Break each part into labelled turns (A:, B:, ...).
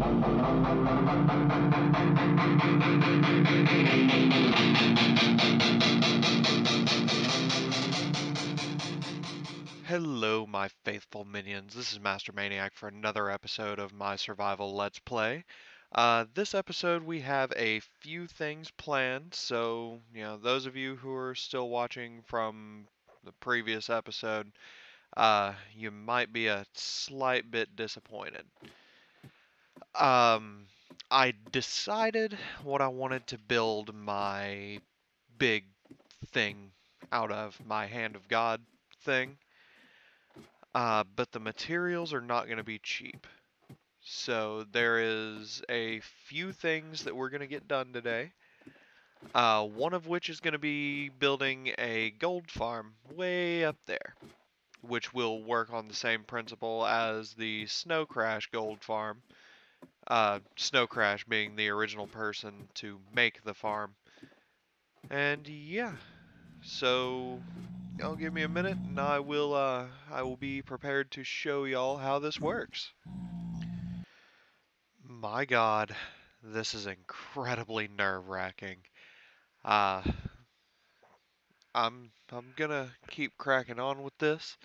A: Hello, my faithful minions. This is Master Maniac for another episode of my survival Let's Play. This episode we have a few things planned, so those of you who are still watching from the previous episode, you might be a slight bit disappointed. Um, I decided what I wanted to build my big thing out of, my Hand of God thing. But the materials are not going to be cheap. So there is a few things that we're going to get done today. One of which is going to be building a gold farm way up there, which will work on the same principle as the Snow Crash gold farm. Snow Crash being the original person to make the farm. And yeah, so give me a minute and I will be prepared to show y'all how this works. My God, this is incredibly nerve-wracking. Uh, I'm gonna keep cracking on with this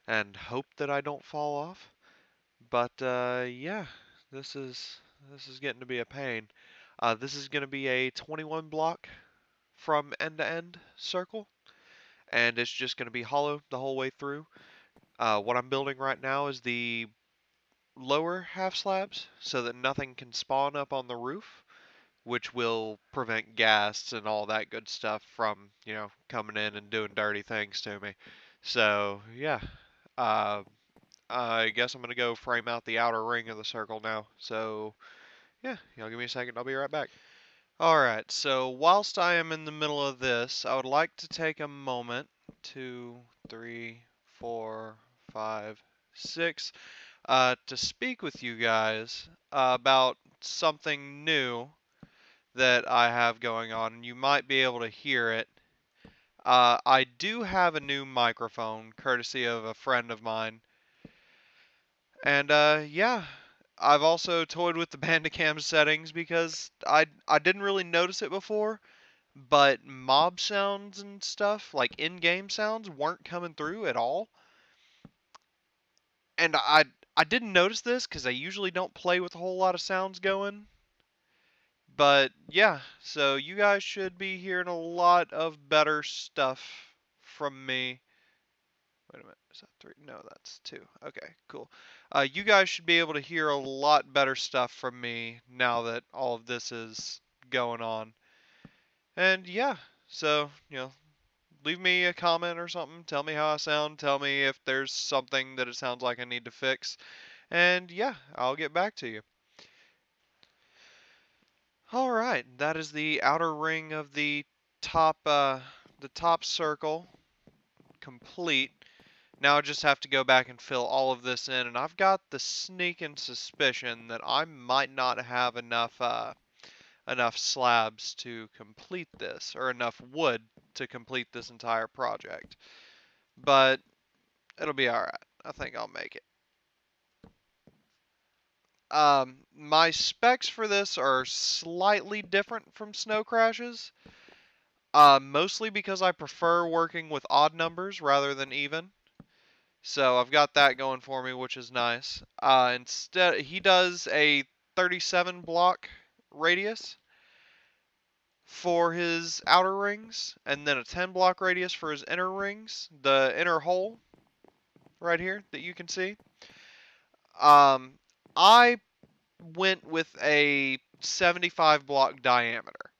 A: and hope that I don't fall off. But yeah, this is getting to be a pain. This is gonna be a 21 block from end to end circle, and it's just gonna be hollow the whole way through. What I'm building right now is the lower half slabs so that nothing can spawn up on the roof, which will prevent ghasts and all that good stuff from, coming in and doing dirty things to me. So, yeah, uh, I guess I'm going to go frame out the outer ring of the circle now. So, yeah, y'all give me a second, I'll be right back. Alright, so whilst I am in the middle of this, I would like to take a moment, 2, 3, 4, 5, 6, to speak with you guys about something new that I have going on, and you might be able to hear it. I do have a new microphone, courtesy of a friend of mine. And yeah, I've also toyed with the Bandicam settings because I didn't really notice it before, but mob sounds and stuff, like in-game sounds, weren't coming through at all. And I didn't notice this because I usually don't play with a whole lot of sounds going. But yeah, so you guys should be hearing a lot of better stuff from me. Wait a minute, is that 3? No, that's 2. Okay, cool. You guys should be able to hear a lot better stuff from me now that all of this is going on. And yeah, so, leave me a comment or something. Tell me how I sound. Tell me if there's something that it sounds like I need to fix. And yeah, I'll get back to you. All right, that is the outer ring of the top circle complete. Now I just have to go back and fill all of this in, and I've got the sneaking suspicion that I might not have enough slabs to complete this, or enough wood to complete this entire project. But it'll be all right. I think I'll make it. My specs for this are slightly different from Snow Crash's. Mostly because I prefer working with odd numbers rather than even. So I've got that going for me, which is nice. Instead, he does a 37 block radius for his outer rings, and then a 10 block radius for his inner rings, the inner hole right here that you can see. I went with a 75 block diameter.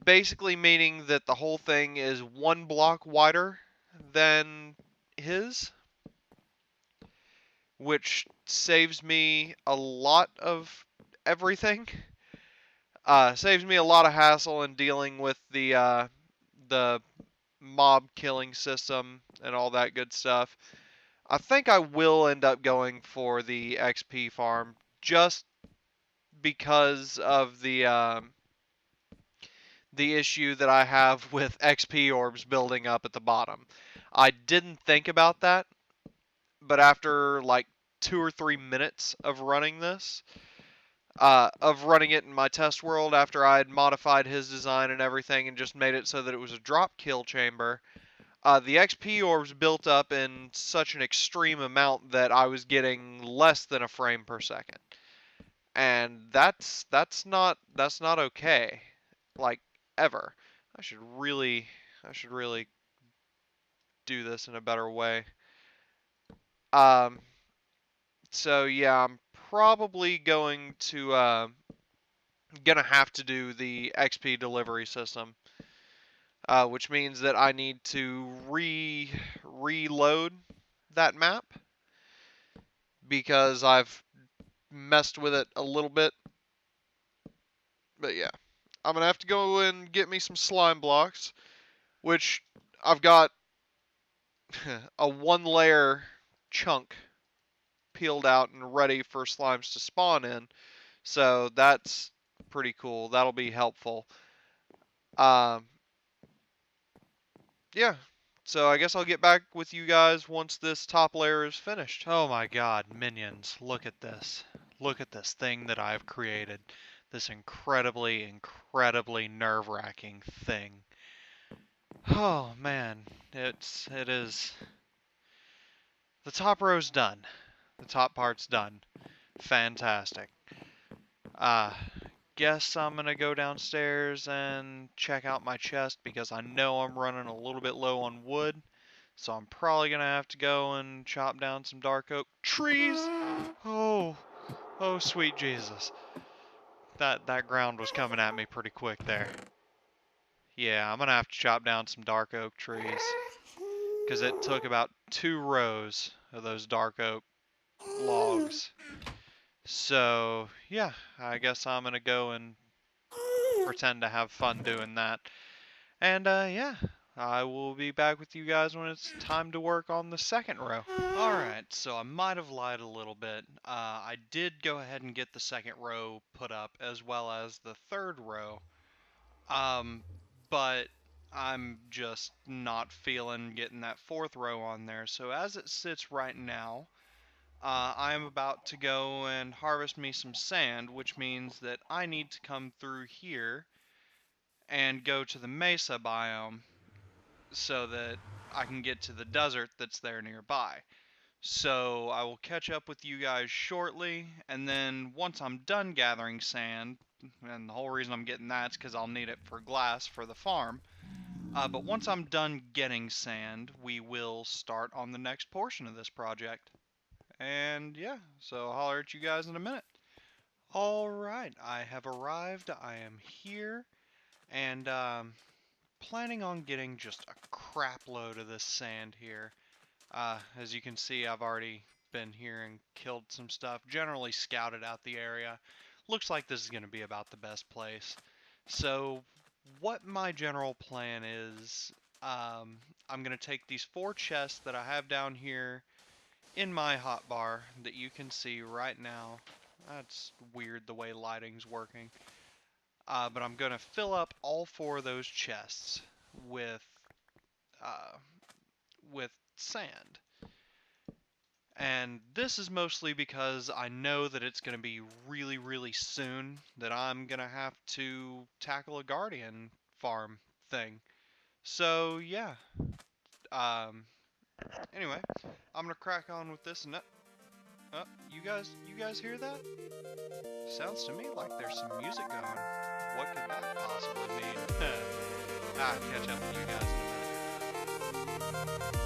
A: Basically meaning that the whole thing is 1 block wider than his, which saves me a lot of everything. Saves me a lot of hassle in dealing with the mob killing system and all that good stuff. I think I will end up going for the XP farm just because of the issue that I have with XP orbs building up at the bottom. I didn't think about that, but after like 2 or 3 minutes of running this. Of running it in my test world after I had modified his design and everything and just made it so that it was a drop kill chamber. The XP orbs built up in such an extreme amount that I was getting less than a frame per second. And that's not okay. Like, ever. I should really do this in a better way. So yeah, I'm probably going to gonna have to do the XP delivery system, which means that I need to reload that map because I've messed with it a little bit. But yeah, I'm gonna have to go and get me some slime blocks, which I've got a 1-layer chunk peeled out and ready for slimes to spawn in. So that's pretty cool. That'll be helpful. Yeah. So I guess I'll get back with you guys once this top layer is finished. Oh my god, minions, look at this. Look at this thing that I've created. This incredibly nerve-wracking thing. Oh man, it is. The top row's done. The top part's done. Fantastic. Guess I'm gonna go downstairs and check out my chest because I know I'm running a little bit low on wood. So I'm probably gonna have to go and chop down some dark oak trees. Oh, oh sweet Jesus. That ground was coming at me pretty quick there. Yeah, I'm gonna have to chop down some dark oak trees. Because it took about 2 rows of those dark oak logs. So, yeah, I guess I'm gonna go and pretend to have fun doing that. And, yeah, I will be back with you guys when it's time to work on the second row. Alright, so I might have lied a little bit. I did go ahead and get the second row put up, as well as the third row. But I'm just not feeling getting that fourth row on there. So as it sits right now, I'm about to go and harvest me some sand, which means that I need to come through here and go to the mesa biome so that I can get to the desert that's there nearby. So I will catch up with you guys shortly, and then once I'm done gathering sand, and the whole reason I'm getting that is because I'll need it for glass for the farm, but once I'm done getting sand, we will start on the next portion of this project. And yeah, so I'll holler at you guys in a minute. Alright, I have arrived, I am here, and planning on getting just a crap load of this sand here. As you can see, I've already been here and killed some stuff, generally scouted out the area. Looks like this is going to be about the best place. So what my general plan is, I'm going to take these 4 chests that I have down here in my hotbar that you can see right now. That's weird the way lighting's working. But I'm going to fill up all 4 of those chests with sand. And this is mostly because I know that it's going to be really soon that I'm going to have to tackle a guardian farm thing. So yeah. Anyway, I'm going to crack on with this. And you guys hear that? Sounds to me like there's some music going. What could that possibly mean? I'll catch up with you guys in a minute.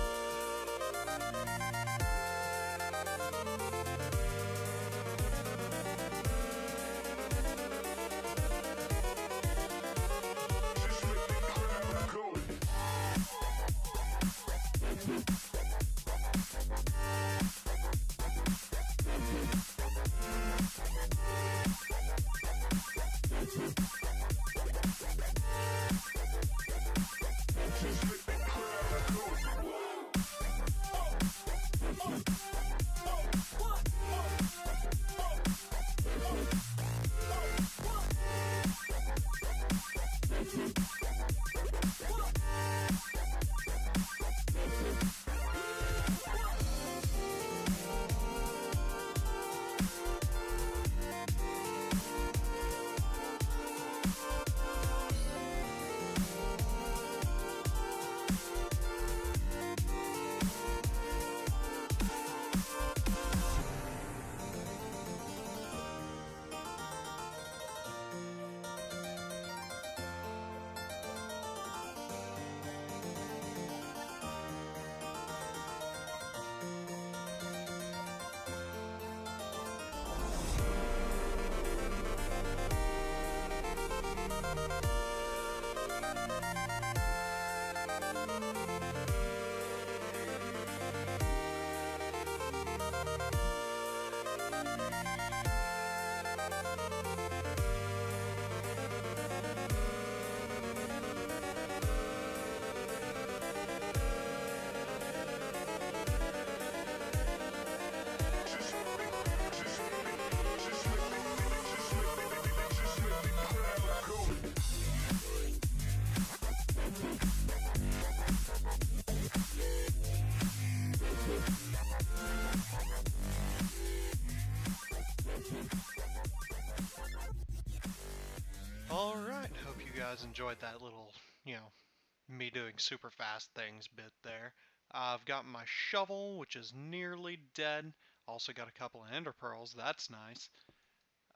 B: Alright, hope you guys enjoyed that little, me doing super fast things bit there. I've got my shovel, which is nearly dead. Also got a couple of ender pearls, that's nice.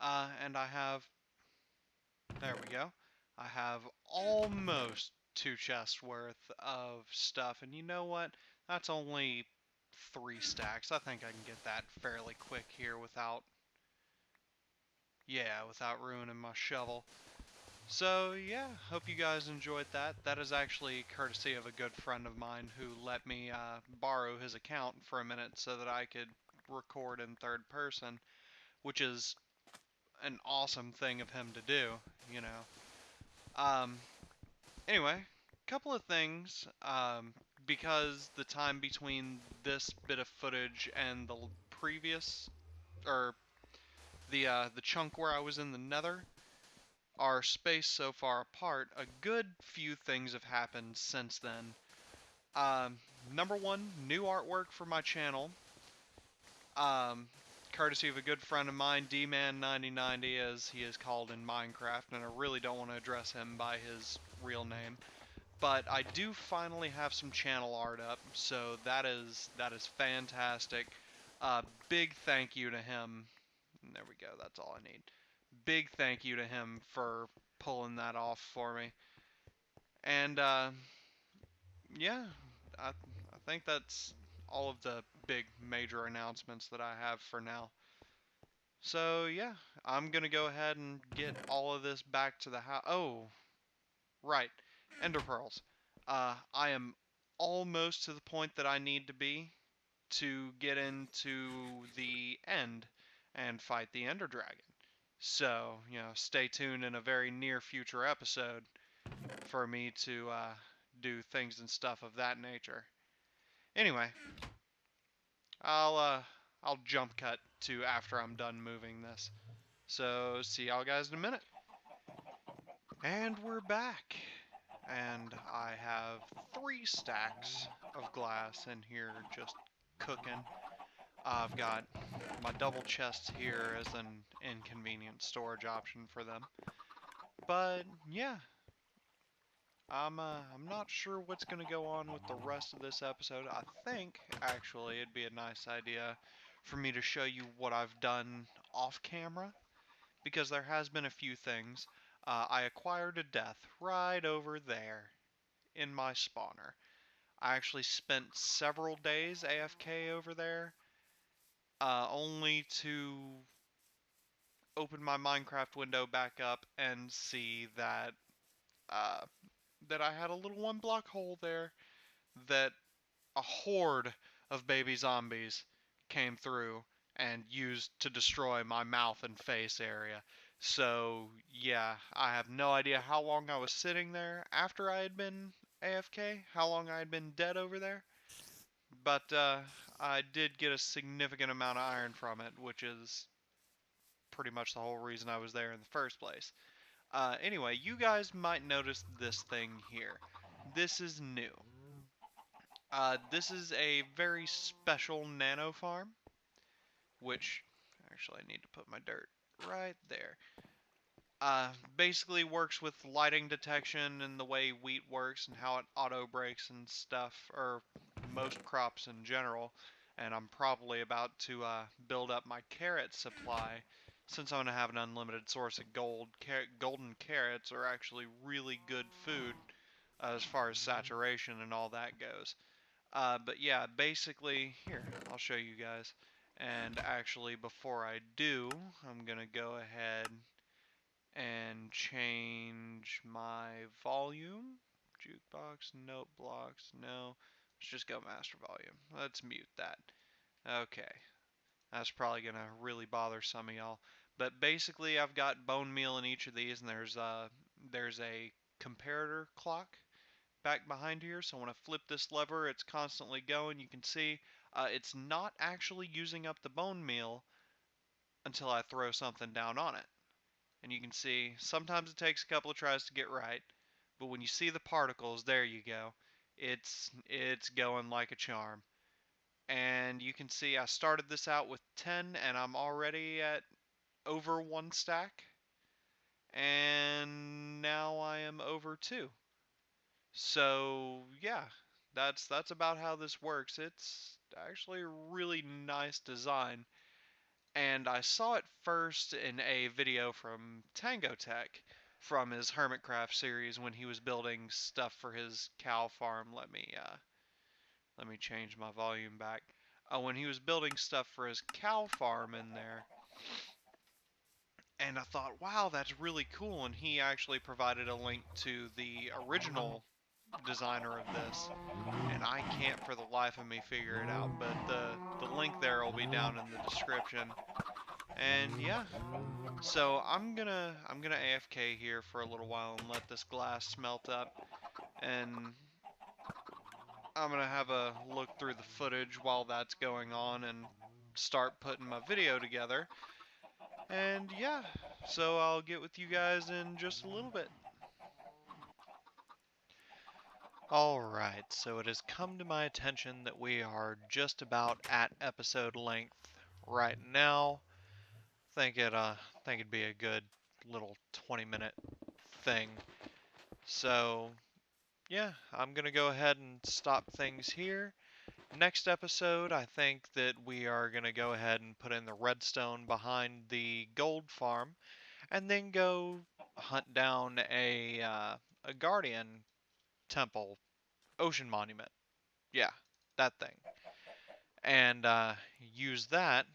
B: And I have, there we go. I have almost 2 chests worth of stuff, and you know what? That's only 3 stacks. I think I can get that fairly quick here without, without ruining my shovel. So yeah, hope you guys enjoyed that. That is actually courtesy of a good friend of mine who let me borrow his account for a minute so that I could record in third person, which is an awesome thing of him to do, you know. Um, anyway, couple of things. Because the time between this bit of footage and the previous, or the chunk where I was in the Nether, our space so far apart, a good few things have happened since then. Um, Number one, new artwork for my channel. Um, Courtesy of a good friend of mine, D-Man9090, as he is called in Minecraft, and I really don't want to address him by his real name. But I do finally have some channel art up, so that is fantastic. Big thank you to him. There we go. That's all I need. Big thank you to him for pulling that off for me. And yeah, I think that's all of the big major announcements that I have for now. So yeah, I'm gonna go ahead and get all of this back to the house. Oh, right, Ender Pearls. I am almost to the point that I need to be to get into the end and fight the Ender Dragon. So, stay tuned in a very near future episode for me to do things and stuff of that nature. Anyway, I'll jump cut to after I'm done moving this. So see y'all guys in a minute. And we're back. And I have 3 stacks of glass in here just cooking. I've got my double chests here as an inconvenient storage option for them. But yeah, I'm not sure what's gonna go on with the rest of this episode. I think actually it'd be a nice idea for me to show you what I've done off camera, because there has been a few things. I acquired a death right over there in my spawner. I actually spent several days AFK over there, only to open my Minecraft window back up and see that uh, that I had a little 1 block hole there that a horde of baby zombies came through and used to destroy my mouth and face area. So, yeah, I have no idea how long I was sitting there after I had been AFK, how long I had been dead over there. But I did get a significant amount of iron from it, which is pretty much the whole reason I was there in the first place. Anyway, you guys might notice this thing here. This is new. This is a very special nano farm, which actually I need to put my dirt right there. Basically works with lighting detection and the way wheat works and how it auto breaks and stuff, or most crops in general. And I'm probably about to build up my carrot supply, since I'm going to have an unlimited source of gold. Golden carrots are actually really good food as far as saturation and all that goes. But yeah, basically, here, I'll show you guys. And actually, before I do, I'm going to go ahead and change my volume. Jukebox, note blocks, no. Let's just go master volume. Let's mute that. Okay. That's probably going to really bother some of y'all. But basically, I've got bone meal in each of these, and there's a comparator clock back behind here. So when I flip this lever, it's constantly going. You can see it's not actually using up the bone meal until I throw something down on it. And you can see sometimes it takes a couple of tries to get right, but when you see the particles, there you go. It's going like a charm. And you can see I started this out with 10 and I'm already at over 1 stack. and now I am over 2. So yeah, that's about how this works. It's actually a really nice design, and I saw it first in a video from Tango Tech from his Hermitcraft series when he was building stuff for his cow farm. Let me change my volume back. When he was building stuff for his cow farm in there, and I thought, wow, that's really cool. And he actually provided a link to the original designer of this, and I can't for the life of me figure it out. But the link there will be down in the description. And yeah, so I'm gonna AFK here for a little while and let this glass smelt up, and I'm gonna have a look through the footage while that's going on and start putting my video together. And yeah, so I'll get with you guys in just a little bit. Alright, so it has come to my attention that we are just about at episode length right now. Think it'd be a good little 20-minute thing. So, yeah, I'm gonna go ahead and stop things here. Next episode, I think that we are gonna go ahead and put in the redstone behind the gold farm, and then go hunt down a guardian temple, ocean monument. Yeah, that thing. And use that,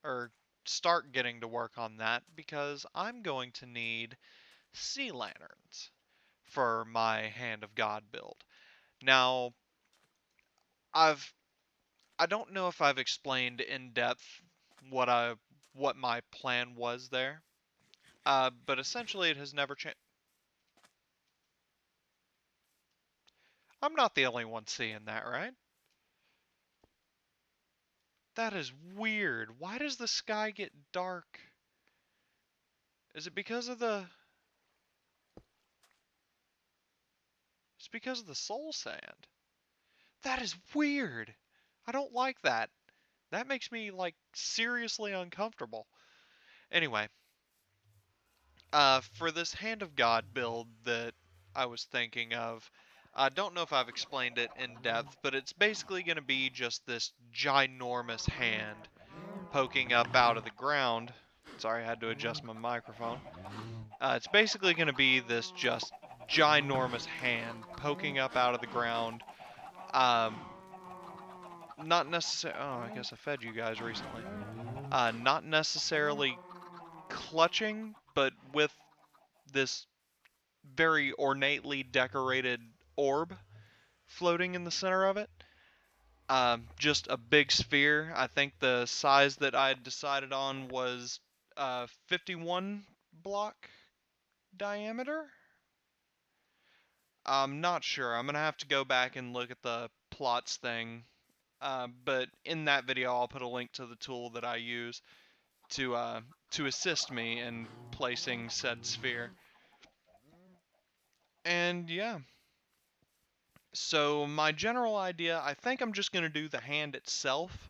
B: or start getting to work on that, because I'm going to need sea lanterns for my Hand of God build. Now, I've I don't know if I've explained in depth what I what my plan was there. But essentially it has never changed. I'm not the only one seeing that, right? That is weird. Why does the sky get dark? Is it because of the It's because of the soul sand. That is weird. I don't like that. That makes me like seriously uncomfortable. Anyway, for this Hand of God build that I was thinking of, I don't know if I've explained it in depth, but it's basically going to be just this ginormous hand poking up out of the ground. Sorry, I had to adjust my microphone. It's basically going to be this just ginormous hand poking up out of the ground. Um, not necessarily. Oh, I guess I fed you guys recently. Not necessarily clutching, but with this very ornately decorated orb floating in the center of it. Just a big sphere. I think the size that I had decided on was 51 block diameter. I'm not sure. I'm gonna have to go back and look at the plots thing. But in that video, I'll put a link to the tool that I use to assist me in placing said sphere. And yeah, so my general idea, I think I'm just gonna do the hand itself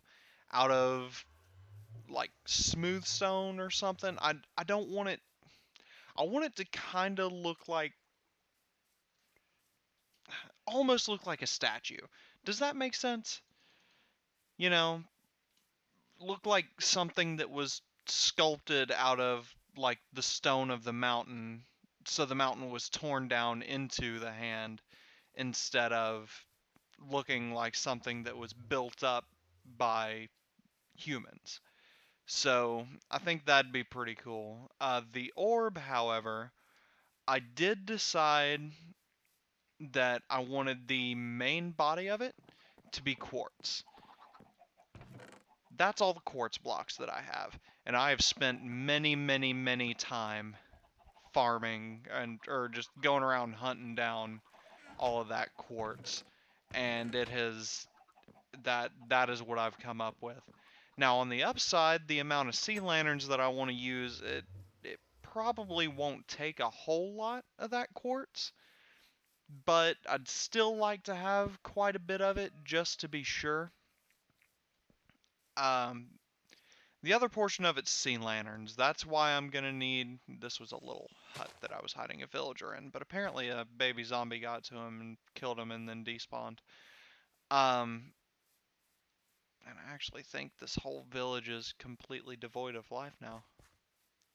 B: out of like smooth stone or something. I don't want it. I want it to kind of look like, almost look like a statue. Does that make sense? You know, look like something that was sculpted out of like the stone of the mountain, so the mountain was torn down into the hand instead of looking like something that was built up by humans. So I think that'd be pretty cool. The orb, however, I did decide that I wanted the main body of it to be quartz. That's all the quartz blocks that I have, and I have spent many, many, many time farming and or just going around hunting down all of that quartz, and that is what I've come up with. Now on the upside, the amount of sea lanterns that I want to use, it probably won't take a whole lot of that quartz, but I'd still like to have quite a bit of it just to be sure. Um, The other portion of it's sea lanterns. That's why I'm gonna need. This was a little hut that I was hiding a villager in, but apparently a baby zombie got to him and killed him and then despawned. Um, and I actually think this whole village is completely devoid of life now,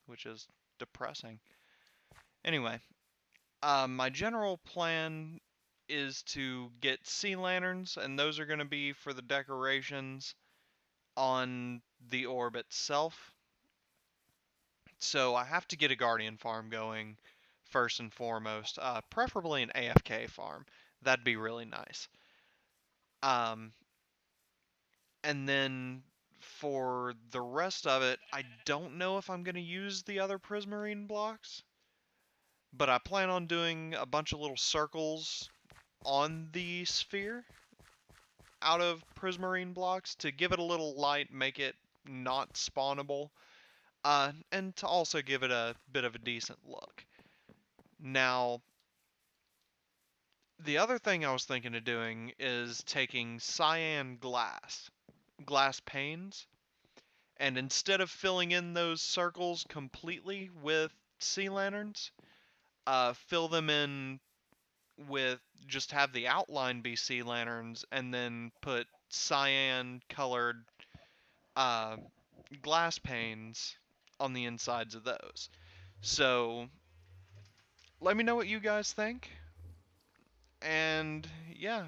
B: which is depressing. Anyway, my general plan is to get sea lanterns, and those are gonna be for the decorations on the orb itself. So I have to get a guardian farm going first and foremost, preferably an AFK farm. That'd be really nice. Um, and then for the rest of it, I don't know if I'm going to use the other prismarine blocks, but I plan on doing a bunch of little circles on the sphere out of prismarine blocks to give it a little light, make it not spawnable, and to also give it a bit of a decent look. Now, the other thing I was thinking of doing is taking cyan glass panes, and instead of filling in those circles completely with sea lanterns, fill them in with just have the outline be sea lanterns, and then put cyan colored uh, glass panes on the insides of those. So let me know what you guys think, and yeah,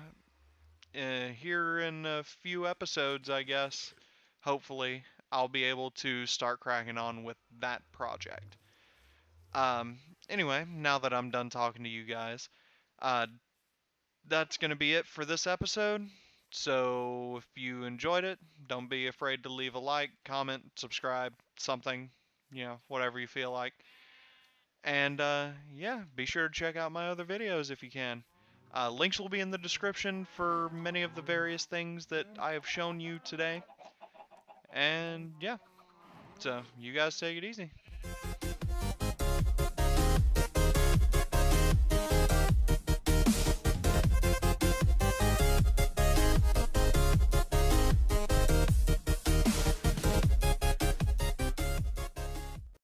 B: here in a few episodes, I guess, hopefully, I'll be able to start cracking on with that project. Um, anyway, now that I'm done talking to you guys, uh, that's going to be it for this episode. So if you enjoyed it, don't be afraid to leave a like, comment, subscribe, something, whatever you feel like. And yeah, be sure to check out my other videos if you can. Links will be in the description for many of the various things that I have shown you today. And yeah, so you guys take it easy.